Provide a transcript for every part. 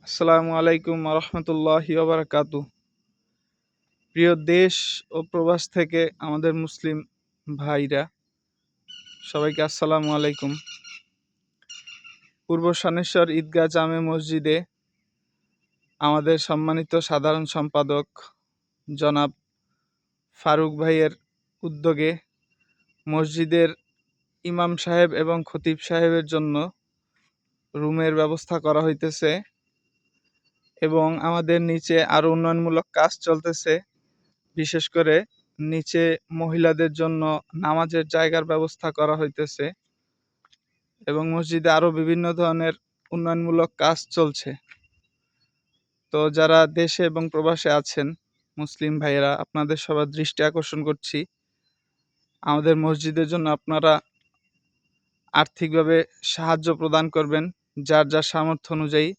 আসসালামু আলাইকুম রহমতুল্লাহি ওবারাকাতু। প্রিয় দেশ ও প্রবাস থেকে আমাদের মুসলিম ভাইরা সবাইকে আসসালামু আলাইকুম। পূর্ব সানেশ্বর ঈদগাহ জামে মসজিদে আমাদের সম্মানিত সাধারণ সম্পাদক জনাব ফারুক ভাইয়ের উদ্যোগে মসজিদের ইমাম সাহেব এবং খতিব সাহেবের জন্য রুমের ব্যবস্থা করা হইতেছে এবং আমাদের নিচে আরো উন্নয়নমূলক কাজ চলতেছে। বিশেষ করে নিচে মহিলাদের জন্য নামাজের জায়গার ব্যবস্থা করা হইতেছে এবং মসজিদে আরো বিভিন্ন ধরনের উন্নয়নমূলক কাজ চলছে। তো যারা দেশে এবং প্রবাসে আছেন মুসলিম ভাইয়েরা, আপনাদের সবার দৃষ্টি আকর্ষণ করছি, আমাদের মসজিদের জন্য আপনারা আর্থিকভাবে সাহায্য প্রদান করবেন যার যার সামর্থ্য অনুযায়ী।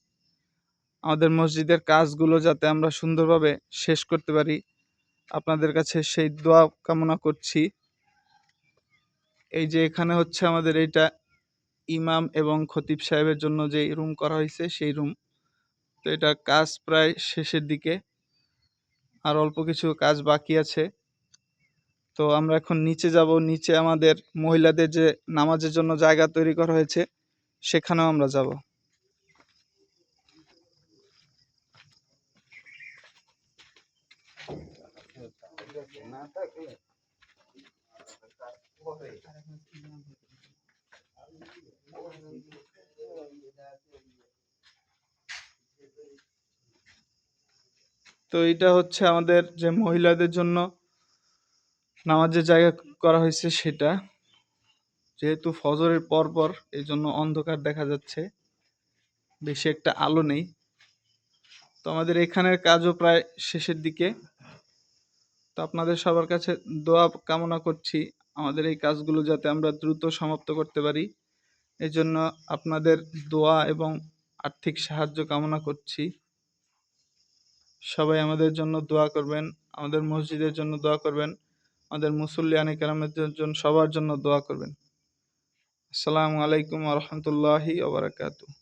আমাদের মসজিদের কাজগুলো যাতে আমরা সুন্দরভাবে শেষ করতে পারি, আপনাদের কাছে সেই দোয়া কামনা করছি। এই যে এখানে হচ্ছে আমাদের এইটা ইমাম এবং খতিব সাহেবের জন্য যে রুম করা হয়েছে সেই রুম। তো এটা কাজ প্রায় শেষের দিকে, আর অল্প কিছু কাজ বাকি আছে। তো আমরা এখন নিচে যাব। নিচে আমাদের মহিলাদের যে নামাজের জন্য জায়গা তৈরি করা হয়েছে সেখানেও আমরা যাব। তো এটা হচ্ছে আমাদের যে মহিলাদের জন্য নামাজের জায়গা করা হয়েছে সেটা। যেহেতু ফজরের পর এই জন্য অন্ধকার দেখা যাচ্ছে, বেশি একটা আলো নেই। তো আমাদের এখানের কাজও প্রায় শেষের দিকে। তো আপনাদের সবার কাছে দোয়া কামনা করছি আমাদের এই কাজগুলো যাতে আমরা দ্রুত সমাপ্ত করতে পারি। এই জন্য আপনাদের দোয়া এবং আর্থিক সাহায্য কামনা করছি। সবাই আমাদের জন্য দোয়া করবেন, আমাদের মসজিদের জন্য দোয়া করবেন, আমাদের মুসল্লিয়ানে কেরামের জন্য, সবার জন্য দোয়া করবেন। আসসালামু আলাইকুম ওয়া রাহমাতুল্লাহি ওয়া বারাকাতুহু।